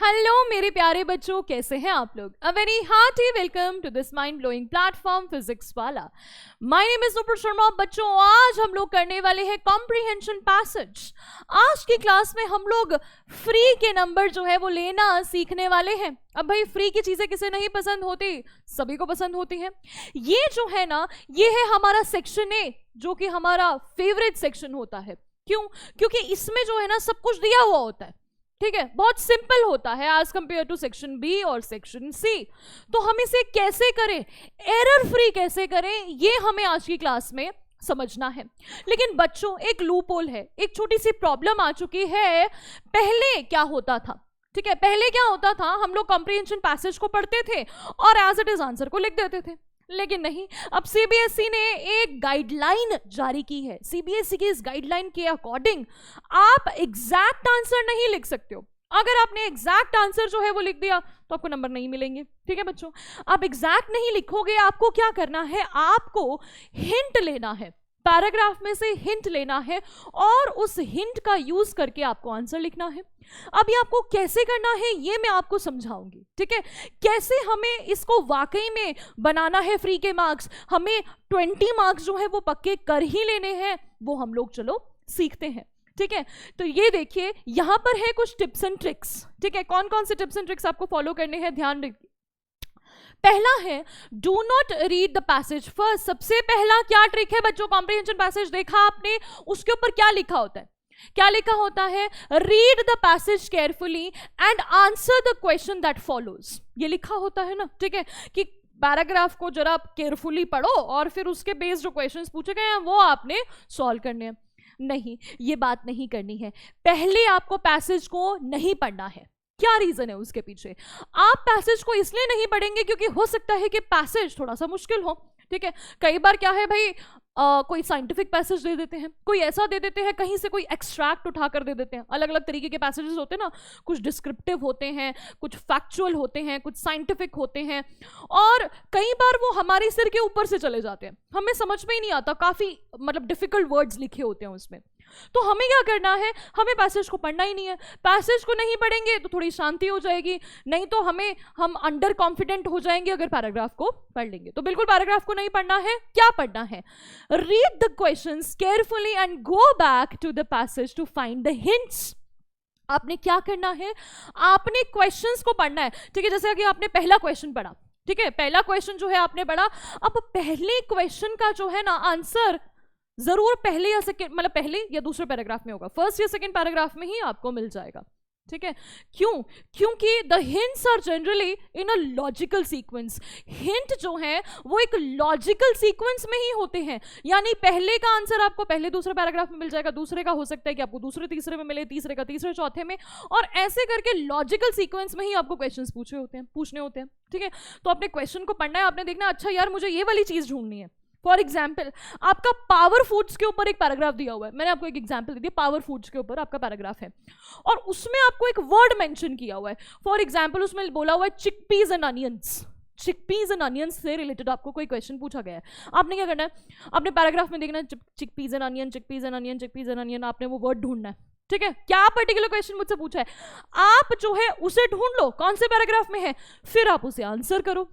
Hello मेरे प्यारे बच्चों, कैसे हैं आप लोग? A very hearty welcome to this mind blowing platform Physics Wallah. My name is Nupur Sharma. बच्चों, आज हम लोग करने वाले हैं कॉम्प्रिहेंशन पैसेज। आज की क्लास में हम लोग फ्री के नंबर जो है वो लेना सीखने वाले हैं। अब भाई, फ्री की चीजें किसे नहीं पसंद होती? सभी को पसंद होती हैं। ये जो है ना, ये है हमारा सेक्शन ए, जो कि हमारा फेवरेट सेक्शन होता है। क्यों? क्योंकि इसमें जो है ना सब कुछ दिया हुआ होता है। ठीक है, बहुत सिंपल होता है as compare to section B और सेक्शन सी। तो हम इसे कैसे करें, एरर फ्री कैसे करें, ये हमें आज की क्लास में समझना है। लेकिन बच्चों, एक लूप होल है, एक छोटी सी प्रॉब्लम आ चुकी है। पहले क्या होता था? ठीक है, पहले क्या होता था, हम लोग कॉम्प्रिहेंशन पैसेज को पढ़ते थे और एज इट इज आंसर को लिख देते थे। लेकिन नहीं, अब सीबीएसई ने एक गाइडलाइन जारी की है। सीबीएसई की इस गाइडलाइन के अकॉर्डिंग आप एग्जैक्ट आंसर नहीं लिख सकते हो। अगर आपने एग्जैक्ट आंसर जो है वो लिख दिया तो आपको नंबर नहीं मिलेंगे। ठीक है बच्चों, आप एग्जैक्ट नहीं लिखोगे, आपको क्या करना है, आपको हिंट लेना है, पैराग्राफ में से हिंट लेना है और उस हिंट का यूज करके आपको आंसर लिखना है। अभी आपको कैसे करना है ये मैं आपको समझाऊंगी। ठीक है, कैसे हमें इसको वाकई में बनाना है फ्री के मार्क्स, हमें 20 मार्क्स जो है वो पक्के कर ही लेने हैं, वो हम लोग चलो सीखते हैं। ठीक है, तो ये देखिए यहां पर है कुछ टिप्स एंड ट्रिक्स। ठीक है, कौन कौन से टिप्स एंड ट्रिक्स आपको फॉलो करने हैं, ध्यान रखिए। पहला है do not read the passage first. सबसे पहला क्या ट्रिक है बच्चों, कॉम्प्रिहेंशन पैसेज देखा आपने, उसके ऊपर क्या लिखा होता है? क्या लिखा होता है? Read the passage carefully and answer the question that follows. ये लिखा होता है ना। ठीक है, कि पैराग्राफ को जरा केयरफुली पढ़ो और फिर उसके बेस्ड जो क्वेश्चंस पूछे गए हैं वो आपने सॉल्व करने हैं। नहीं, ये बात नहीं करनी है। पहले आपको पैसेज को नहीं पढ़ना है। क्या रीजन है उसके पीछे? आप पैसेज को इसलिए नहीं पढ़ेंगे क्योंकि हो सकता है कि पैसेज थोड़ा सा मुश्किल हो। ठीक है, कई बार क्या है भाई, कोई साइंटिफिक पैसेज दे देते हैं, कोई ऐसा दे देते हैं, कहीं से कोई एक्सट्रैक्ट उठाकर दे देते हैं। अलग अलग तरीके के पैसेजेस होते हैं ना, कुछ डिस्क्रिप्टिव होते हैं, कुछ फैक्चुअल होते हैं, कुछ साइंटिफिक होते हैं, और कई बार वो हमारे सिर के ऊपर से चले जाते हैं, हमें समझ में ही नहीं आता, काफी मतलब डिफिकल्ट वर्ड्स लिखे होते हैं उसमें। तो हमें क्या करना है, हमें पैसेज को पढ़ना ही नहीं है। पैसेज को नहीं पढ़ेंगे तो थोड़ी शांति हो जाएगी, नहीं तो हम अंडर कॉन्फिडेंट हो जाएंगे अगर पैराग्राफ को पढ़ लेंगे। तो बिल्कुल पैराग्राफ को नहीं पढ़ना है। क्या पढ़ना है? Read the questions carefully and go back to the passage to find the hints. आपने क्या करना है, आपने क्वेश्चंस को पढ़ना है। ठीक है, जैसे कि आपने पहला क्वेश्चन पढ़ा। ठीक है, पहला क्वेश्चन जो है आपने पढ़ा, अब पहले क्वेश्चन का जो है ना आंसर जरूर पहले या सेकंड, मतलब पहले या दूसरे पैराग्राफ में होगा, फर्स्ट या सेकंड पैराग्राफ में ही आपको मिल जाएगा। ठीक है, क्यों? क्योंकि the hints are generally in a logical sequence. Hint जो है वो एक लॉजिकल सीक्वेंस में ही होते हैं, यानी पहले का आंसर आपको पहले दूसरे पैराग्राफ में मिल जाएगा, दूसरे का हो सकता है कि आपको दूसरे तीसरे में मिले, तीसरे का तीसरे चौथे में, और ऐसे करके लॉजिकल सीक्वेंस में ही आपको क्वेश्चंस पूछने होते हैं। ठीक है, तो आपने क्वेश्चन को पढ़ना है, आपने देखना अच्छा यार मुझे ये वाली चीज ढूंढनी है। फॉर एग्जाम्पल, आपका पावर फूड्स के ऊपर एक पैराग्राफ दिया हुआ है, मैंने आपको एक एग्जाम्पल दे दिया, पावर फूड्स के ऊपर आपका पैराग्राफ है और उसमें आपको एक वर्ड मेंशन किया हुआ है। फॉर एग्जाम्पल, उसमें बोला हुआ है चिकपीज एंड अनियंस। चिकपीज एंड अनियंस से रिलेटेड आपको कोई क्वेश्चन पूछा गया है। आपने क्या करना है, आपने पैराग्राफ में देखना है चिकपीज and onion, चिकपीज and onion, चिकपीज and onion, आपने वो वर्ड ढूंढना है। ठीक है, क्या पर्टिकुलर क्वेश्चन मुझसे पूछा है, आप जो है उसे ढूंढ लो कौन से पैराग्राफ में है, फिर आप उसे आंसर करो।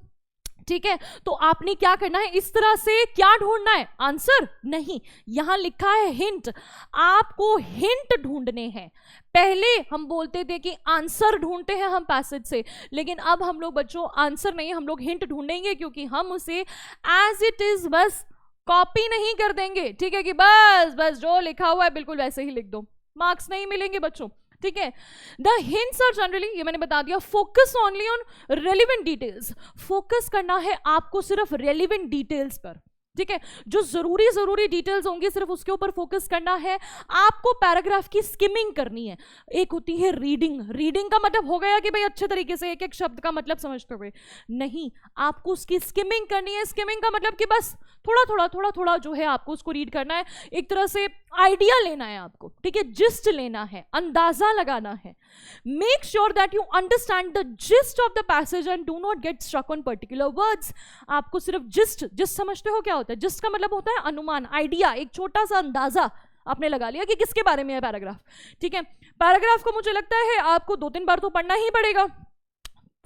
ठीक है, तो आपने क्या करना है, इस तरह से क्या ढूंढना है, आंसर नहीं, यहां लिखा है हिंट, आपको हिंट ढूंढने हैं। पहले हम बोलते थे कि आंसर ढूंढते हैं हम पैसेज से, लेकिन अब हम लोग बच्चों आंसर नहीं, हम लोग हिंट ढूंढेंगे, क्योंकि हम उसे एज इट इज बस कॉपी नहीं कर देंगे। ठीक है, कि बस बस जो लिखा हुआ है बिल्कुल वैसे ही लिख दो, मार्क्स नहीं मिलेंगे बच्चों। ठीक है, द हिंट्स आर जनरली, ये मैंने बता दिया, focus only on relevant details. Focus करना है आपको सिर्फ रेलिवेंट डिटेल्स पर। ठीक है, जो जरूरी डिटेल्स होंगी सिर्फ उसके ऊपर फोकस करना है। आपको पैराग्राफ की स्किमिंग करनी है। एक होती है रीडिंग, रीडिंग का मतलब हो गया कि भाई अच्छे तरीके से एक एक शब्द का मतलब समझते हुए, नहीं, आपको उसकी स्किमिंग करनी है। स्किमिंग का मतलब कि बस थोड़ा थोड़ा जो है आपको उसको रीड करना है, एक तरह से आइडिया लेना है आपको। ठीक है, जिस्ट लेना है, अंदाजा लगाना है। Make sure that you understand the gist of the passage and do not get struck on particular words. आपको सिर्फ जिस्ट समझते हो क्या होता है? जिस्ट का मतलब होता है अनुमान, आइडिया, एक छोटा सा अंदाजा आपने लगा लिया कि किसके बारे में है पैराग्राफ। ठीक है, पैराग्राफ को मुझे लगता है आपको 2-3 बार तो पढ़ना ही पड़ेगा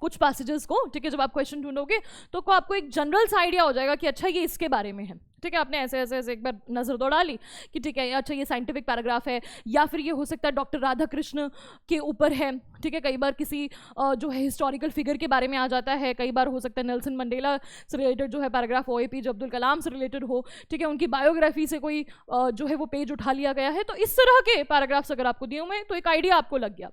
कुछ पैसेजेस को। ठीक है, जब आप क्वेश्चन ढूंढोगे तो आपको एक जनरल सा आइडिया हो जाएगा कि अच्छा ये इसके बारे में है। ठीक है, आपने ऐसे ऐसे ऐसे एक बार नजर दौड़ा ली कि ठीक है अच्छा ये साइंटिफिक पैराग्राफ है, या फिर ये हो सकता है डॉक्टर राधा कृष्ण के ऊपर है। ठीक है, कई बार किसी जो है हिस्टोरिकल फिगर के बारे में आ जाता है, कई बार हो सकता है नेल्सन मंडेला से रिलेटेड जो है पैराग्राफ हो, APJ अब्दुल कलाम से रिलेटेड हो। ठीक है, उनकी बायोग्राफी से कोई जो है वो पेज उठा लिया गया है। तो इस तरह के पैराग्राफ्स अगर आपको दिए हुए तो एक आइडिया आपको लग गया।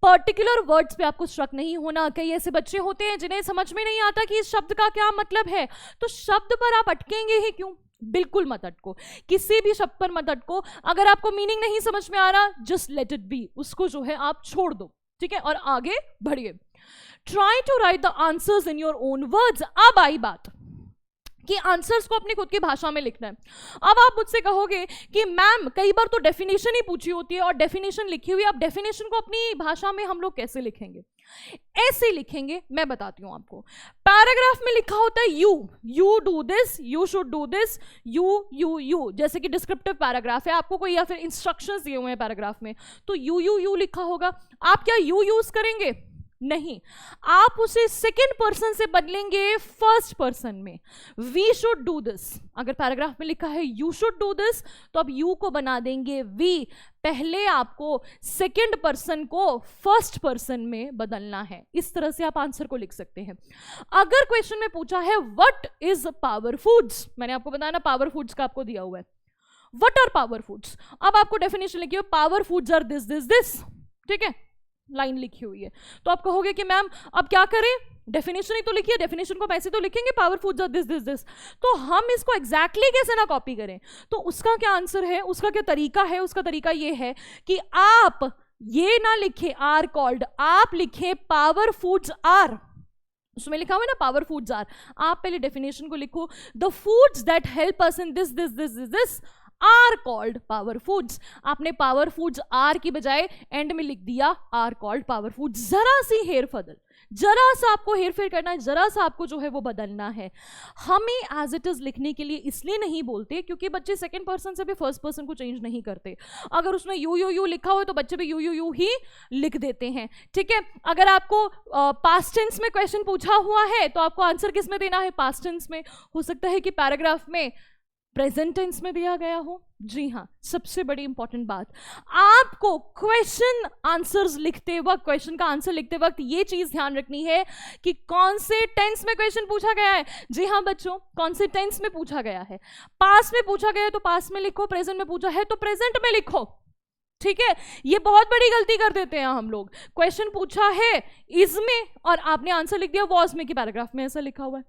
पर्टिकुलर वर्ड्स पे आपको स्ट्रक नहीं होना। कई ऐसे बच्चे होते हैं जिन्हें समझ में नहीं आता कि इस शब्द का क्या मतलब है, तो शब्द पर आप अटकेंगे ही क्यों? बिल्कुल मत अटको, किसी भी शब्द पर मत अटको। अगर आपको मीनिंग नहीं समझ में आ रहा, जस्ट लेट इट बी, उसको जो है आप छोड़ दो। ठीक है, और आगे बढ़िए। Try to write the answers in your own words. अब आई बात कि आंसर्स को अपनी खुद की भाषा में लिखना है। अब आप मुझसे कहोगे कि मैम कई बार तो डेफिनेशन ही पूछी होती है और डेफिनेशन लिखी हुई, अब डेफिनेशन को अपनी भाषा में हम लोग कैसे लिखेंगे? ऐसे लिखेंगे, मैं बताती हूं आपको। पैराग्राफ में लिखा होता है you do this, you should do this, you, जैसे कि डिस्क्रिप्टिव पैराग्राफ है, आपको कोई या फिर इंस्ट्रक्शंस दिए हुए हैं पैराग्राफ में, तो यू लिखा होगा। आप क्या यू यूज करेंगे? नहीं, आप उसे सेकेंड पर्सन से बदलेंगे फर्स्ट पर्सन में। वी शुड डू दिस, अगर पैराग्राफ में लिखा है यू शुड डू दिस, तो अब यू को बना देंगे वी। पहले आपको सेकेंड पर्सन को फर्स्ट पर्सन में बदलना है। इस तरह से आप आंसर को लिख सकते हैं। अगर क्वेश्चन में पूछा है व्हाट इज पावर फूड्स, मैंने आपको बताया ना पावर फूड्स का आपको दिया हुआ है, व्हाट आर पावर फूड्स। अब आपको डेफिनेशन लिखी हो power foods are this this this. ठीक है, लाइन लिखी हुई है, तो आप कहोगे कि मैम अब क्या करें, डेफिनेशन ही तो लिखी है, डेफिनेशन को पैसे तो लिखेंगे power foods are this this this, तो हम इसको एग्जैक्टली कैसे ना कॉपी करें? तो उसका क्या आंसर है, उसका क्या तरीका है? उसका तरीका ये है कि आप ये ना लिखे आर कॉल्ड, आप लिखे पावर फूड्स आर। उसमें लिखा हुआ है ना पावर फूड्स आर, आप पहले डेफिनेशन को लिखो, the foods that help us in this this this this this are called power foods. आपने पावर फूड्स आर की बजाय एंड में लिख दिया आर कॉल्ड पावर फूड्स। जरा सी हेर फदल, जरा सा आपको हेर फेर करना है, जरा सा आपको जो है वो बदलना है। हमें एज इट इज लिखने के लिए इसलिए नहीं बोलते क्योंकि बच्चे सेकंड पर्सन से भी फर्स्ट पर्सन को चेंज नहीं करते। अगर उसमें यू लिखा हो तो बच्चे भी यू ही लिख देते हैं। ठीक है, अगर आपको पास्ट टेंस में क्वेश्चन पूछा हुआ है तो आपको आंसर किस में देना है? पास्ट टेंस में। हो सकता है कि पैराग्राफ में प्रेजेंट टेंस में दिया गया हो। जी हाँ, सबसे बड़ी इंपॉर्टेंट बात, आपको क्वेश्चन आंसर्स लिखते वक्त, क्वेश्चन का आंसर लिखते वक्त ये चीज ध्यान रखनी है कि कौन से टेंस में क्वेश्चन पूछा गया है। जी हाँ बच्चों, कौन से टेंस में पूछा गया है? पास्ट में पूछा गया है तो पास्ट में लिखो, प्रेजेंट में पूछा है तो प्रेजेंट में लिखो। ठीक है, ये बहुत बड़ी गलती कर देते हैं हम लोग। क्वेश्चन पूछा है इज में और आपने आंसर लिख दिया वॉज में कि पैराग्राफ में ऐसा लिखा हुआ है।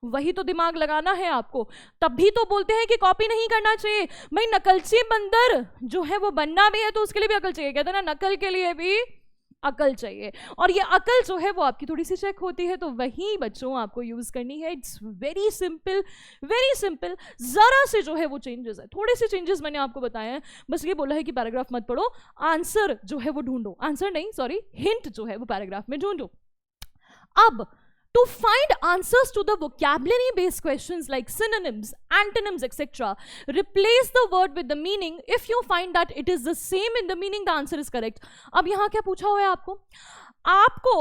वही तो दिमाग लगाना है आपको, तभी तो बोलते हैं कि कॉपी नहीं करना चाहिए। भाई नकलची बंदर जो है वो बनना भी है तो उसके लिए भी अकल चाहिए। कहते हैं ना, नकल के लिए भी अकल चाहिए, और ये अकल जो है वो आपकी थोड़ी सी चेक होती है, तो वही बच्चों आपको यूज करनी है। It's very simple, very simple. जरा से जो है वो चेंजेस है, थोड़े से चेंजेस मैंने आपको बताए हैं। बस ये बोला है कि पैराग्राफ मत पढ़ो, आंसर जो है वो ढूंढो, आंसर नहीं सॉरी हिंट जो है वो पैराग्राफ में ढूंढो। अब to find answers to the vocabulary based questions like synonyms, antonyms, etc., replace the word with the meaning. If you find that it is the same in the meaning, the answer is correct. अब यहाँ क्या पूछा हुआ है आपको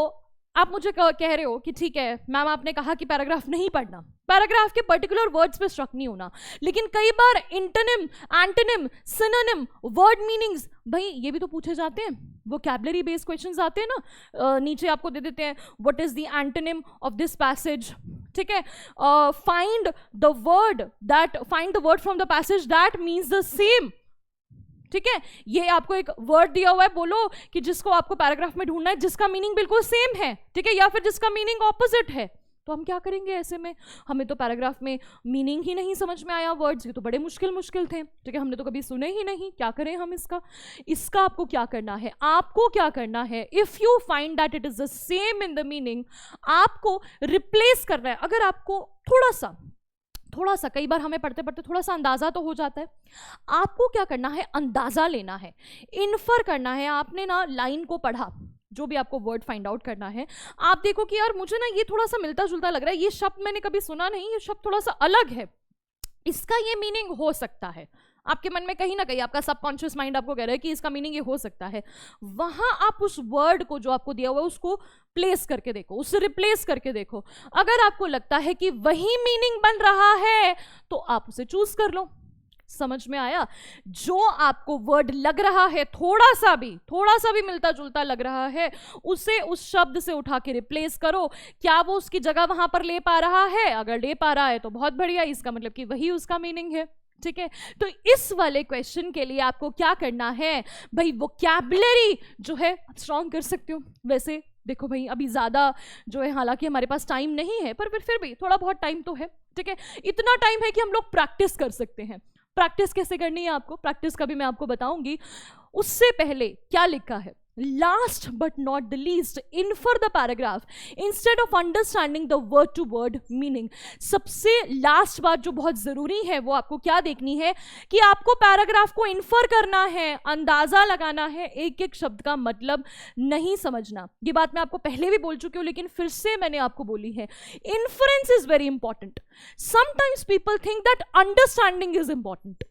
आप मुझे कह रहे हो कि ठीक है मैम आपने कहा कि पैराग्राफ नहीं पढ़ना, पैराग्राफ के पर्टिकुलर वर्ड्स पे स्ट्रक नहीं होना, लेकिन कई बार antonym, antonym, synonym, word meanings, भाई ये भी तो पूछे जाते हैं। वोकैबुलरी बेस्ड क्वेश्चंस आते हैं ना, नीचे आपको दे देते हैं what is the antonym of this passage. ठीक है, find the word from the passage that means the same. ठीक है, ये आपको एक वर्ड दिया हुआ है, बोलो कि जिसको आपको पैराग्राफ में ढूंढना है, जिसका मीनिंग बिल्कुल सेम है, ठीक है, या फिर जिसका मीनिंग ऑपोजिट है। तो हम क्या करेंगे ऐसे में? हमें तो पैराग्राफ में मीनिंग ही नहीं समझ में आया, वर्ड्स ये तो बड़े मुश्किल थे, ठीक है, हमने तो कभी सुने ही नहीं, क्या करें हम इसका आपको क्या करना है? आपको क्या करना है? If you find that it is the same in the meaning, आपको रिप्लेस करना है। अगर आपको थोड़ा सा कई बार हमें पढ़ते पढ़ते थोड़ा सा अंदाजा तो हो जाता है, आपको क्या करना है? अंदाजा लेना है, इन्फर करना है। आपने ना लाइन को पढ़ा, जो भी आपको वर्ड फाइंड आउट करना है, आप देखो कि यार मुझे ना ये थोड़ा सा मिलता जुलता लग रहा है, ये शब्द मैंने कभी सुना नहीं, ये शब्द थोड़ा सा अलग है, इसका ये मीनिंग हो सकता है। आपके मन में कहीं ना कहीं आपका सबकॉन्शियस माइंड आपको कह रहा है कि इसका मीनिंग ये हो सकता है, वहां आप उस वर्ड को जो आपको दिया हुआ है उसको प्लेस करके देखो, उससे रिप्लेस करके देखो। अगर आपको लगता है कि वही मीनिंग बन रहा है तो आप उसे चूज कर लो। समझ में आया? जो आपको वर्ड लग रहा है थोड़ा सा भी मिलता जुलता लग रहा है, उसे उस शब्द से उठा के रिप्लेस करो। क्या वो उसकी जगह वहां पर ले पा रहा है? अगर ले पा रहा है तो बहुत बढ़िया, इसका मतलब कि वही उसका मीनिंग है। ठीक है, तो इस वाले क्वेश्चन के लिए आपको क्या करना है भाई, वोकैबुलरी जो है स्ट्रॉन्ग कर सकते हो। वैसे देखो भाई, अभी ज्यादा जो है, हालांकि हमारे पास टाइम नहीं है, पर फिर भी थोड़ा बहुत टाइम तो है। ठीक है, इतना टाइम है कि हम लोग प्रैक्टिस कर सकते हैं। प्रैक्टिस कैसे करनी है आपको, प्रैक्टिस का भी मैं आपको बताऊंगी। उससे पहले क्या लिखा है, last but not the least, infer the paragraph instead of understanding the word to word meaning. सबसे लास्ट बात जो बहुत जरूरी है वो आपको क्या देखनी है कि आपको पैराग्राफ को इन्फर करना है, अंदाजा लगाना है, एक एक शब्द का मतलब नहीं समझना। ये बात मैं आपको पहले भी बोल चुकी हूं, लेकिन फिर से मैंने आपको बोली है, inference is very important. Sometimes people think that understanding is important,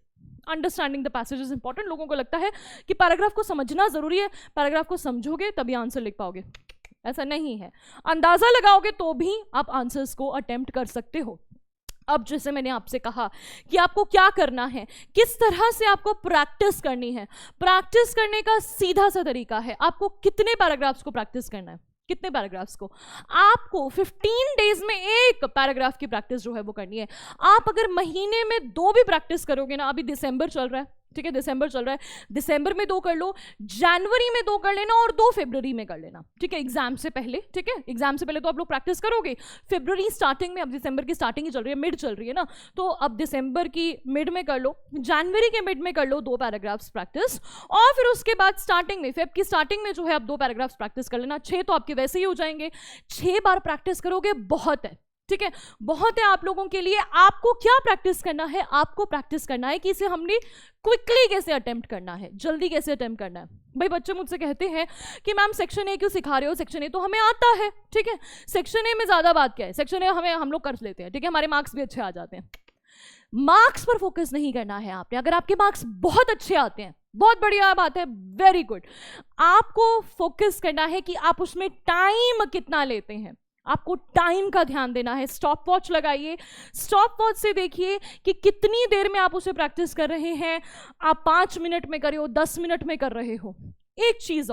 understanding the passage is important. लोगों को लगता है कि पैराग्राफ को समझना जरूरी है, पैराग्राफ को समझोगे तभी आंसर लिख पाओगे। ऐसा नहीं है, अंदाजा लगाओगे तो भी आप आंसर्स को अटेम्प्ट कर सकते हो। अब जैसे मैंने आपसे कहा कि आपको क्या करना है, किस तरह से आपको प्रैक्टिस करनी है। प्रैक्टिस करने का सीधा सा तरीका है, आपको कितने पैराग्राफ्स को प्रैक्टिस करना है, कितने पैराग्राफ्स को आपको 15 डेज में एक पैराग्राफ की प्रैक्टिस जो है वो करनी है। आप अगर महीने में 2 भी प्रैक्टिस करोगे ना, अभी दिसंबर चल रहा है, ठीक है, दिसंबर चल रहा है, दिसंबर में 2 कर लो, जनवरी में 2 कर लेना और 2 फरवरी में कर लेना। ठीक है, एग्जाम से पहले। ठीक है, एग्जाम से पहले तो आप लोग प्रैक्टिस करोगे, फरवरी स्टार्टिंग में, अब दिसंबर की स्टार्टिंग ही चल रही है, मिड चल रही है ना, तो अब दिसंबर की मिड में कर लो, जनवरी के मिड में कर लो 2 पैराग्राफ्स प्रैक्टिस, और फिर उसके बाद स्टार्टिंग में, फेब की स्टार्टिंग में जो है आप 2 पैराग्राफ्स प्रैक्टिस कर लेना। 6 तो आपके वैसे ही हो जाएंगे। 6 बार प्रैक्टिस करोगे बहुत है। ठीक है, बहुत है आप लोगों के लिए। आपको क्या प्रैक्टिस करना है, आपको प्रैक्टिस करना है कि इसे हमने क्विकली कैसे अटेम्प्ट करना है, जल्दी कैसे अटेम्प्ट करना है। भाई बच्चे मुझसे कहते हैं कि मैम सेक्शन ए क्यों सिखा रहे हो, सेक्शन ए तो हमें आता है। ठीक है, सेक्शन ए में ज्यादा बात क्या है, सेक्शन ए हम लोग कर लेते हैं। ठीक है, हमारे मार्क्स भी अच्छे आ जाते हैं। मार्क्स पर फोकस नहीं करना है आपने। अगर आपके मार्क्स बहुत अच्छे आते हैं, बहुत बढ़िया बात है, वेरी गुड, आपको फोकस करना है कि आप उसमें टाइम कितना लेते हैं। आपको टाइम का ध्यान देना है। स्टॉप वॉच लगाइए, स्टॉप वॉच से देखिए कि कितनी देर में आप उसे प्रैक्टिस कर रहे हैं। आप 5 मिनट में कर रहे हो, 10 मिनट में कर रहे हो। एक चीज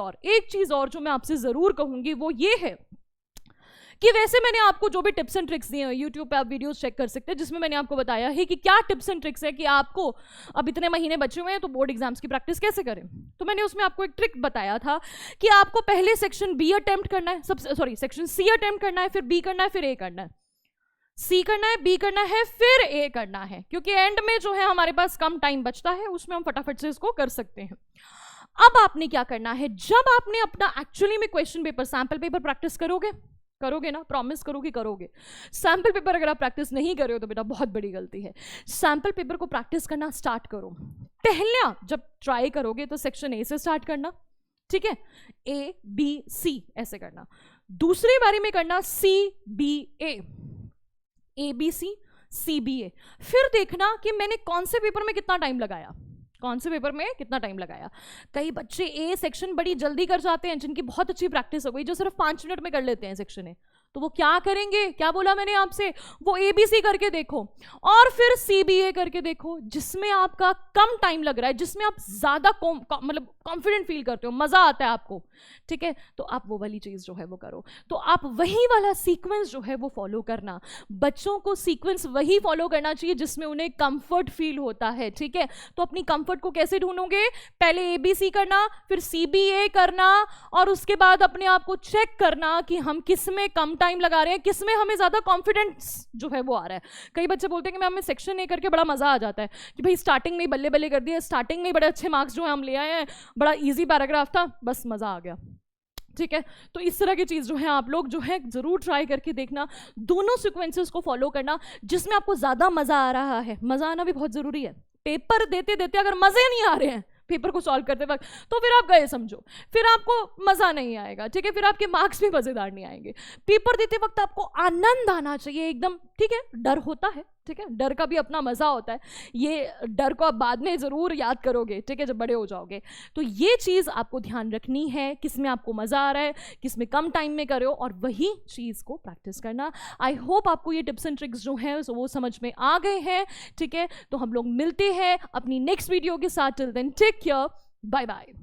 और जो मैं आपसे जरूर कहूंगी वो ये है कि वैसे मैंने आपको जो भी टिप्स एंड ट्रिक्स दिए हैं, यूट्यूब पे आप वीडियोस चेक कर सकते हैं, जिसमें मैंने आपको बताया है कि क्या टिप्स एंड ट्रिक्स है कि आपको अब इतने महीने बचे हुए हैं तो बोर्ड एग्जाम्स की प्रैक्टिस कैसे करें। तो मैंने उसमें आपको एक ट्रिक बताया था कि आपको पहले सेक्शन बी अटेम्प्ट करना है, सेक्शन सी अटेम्प्ट करना है, फिर बी करना है, फिर ए करना है, सी करना है, बी करना है, फिर ए करना है, क्योंकि एंड में जो है हमारे पास कम टाइम बचता है, उसमें हम फटाफट से इसको कर सकते हैं। अब आपने क्या करना है, जब आपने अपना एक्चुअली में question paper, sample paper practice करोगे ना, प्रॉमिस करो कि करोगे। सैंपल पेपर अगर आप प्रैक्टिस नहीं कर रहे हो तो बेटा बहुत बड़ी गलती है। सैंपल पेपर को प्रैक्टिस करना स्टार्ट करो। पहला जब ट्राई करोगे तो सेक्शन ए से स्टार्ट करना, ठीक है, ए बी सी ऐसे करना। दूसरी बारी में करना C B A B C B A. फिर देखना कि मैंने कौन से पेपर में कितना टाइम लगाया, कई बच्चे ए सेक्शन बड़ी जल्दी कर जाते हैं, जिनकी बहुत अच्छी प्रैक्टिस हो गई, जो सिर्फ 5 मिनट में कर लेते हैं सेक्शन ए। तो वो क्या करेंगे, क्या बोला मैंने आपसे, वो ए बी सी करके देखो और फिर सी बी ए करके देखो, जिसमें आपका कम टाइम लग रहा है, जिसमें आप ज्यादा मतलब कॉन्फिडेंट फील करते हो, मजा आता है आपको। ठीक है, तो आप वो वाली चीज जो है वो करो। तो आप वही वाला सीक्वेंस जो है वो फॉलो करना। बच्चों को सीक्वेंस वही फॉलो करना चाहिए जिसमें उन्हें कंफर्ट फील होता है। ठीक है, तो अपनी कंफर्ट को कैसे ढूंढोगे, पहले ए बी सी करना, फिर सी बी ए करना, और उसके बाद अपने आप को चेक करना कि हम किस में कम टाइम लगा रहे हैं, किस में हमें ज्यादा कॉन्फिडेंस जो है वो आ रहा है। कई बच्चे बोलते हैं कि हमें सेक्शन ए करके बड़ा मजा आ जाता है कि भाई स्टार्टिंग में बल्ले बल्ले कर दिया, स्टार्टिंग में बड़े अच्छे मार्क्स जो है हम ले आए हैं, बड़ा इजी पैराग्राफ था, बस मजा आ गया। ठीक है, तो इस तरह की चीज जो है आप लोग जो है जरूर ट्राई करके देखना, दोनों सीक्वेंसेस को फॉलो करना जिसमें आपको ज्यादा मजा आ रहा है। मजा आना भी बहुत जरूरी है। पेपर देते देते अगर मजे नहीं आ रहे हैं पेपर को सॉल्व करते वक्त, तो फिर आप गए समझो, फिर आपको मजा नहीं आएगा। ठीक है, फिर आपके मार्क्स भी मजेदार नहीं आएंगे। पेपर देते वक्त आपको आनंद आना चाहिए एकदम। ठीक है, डर होता है, ठीक है, डर का भी अपना मज़ा होता है, ये डर को आप बाद में ज़रूर याद करोगे, ठीक है, जब बड़े हो जाओगे। तो ये चीज़ आपको ध्यान रखनी है, किस में आपको मज़ा आ रहा है, किस में कम टाइम में करो, और वही चीज़ को प्रैक्टिस करना। आई होप आपको ये टिप्स एंड ट्रिक्स जो हैं वो समझ में आ गए हैं, ठीक है। तो हम लोग मिलते हैं अपनी नेक्स्ट वीडियो के साथ। Till then take care, bye bye.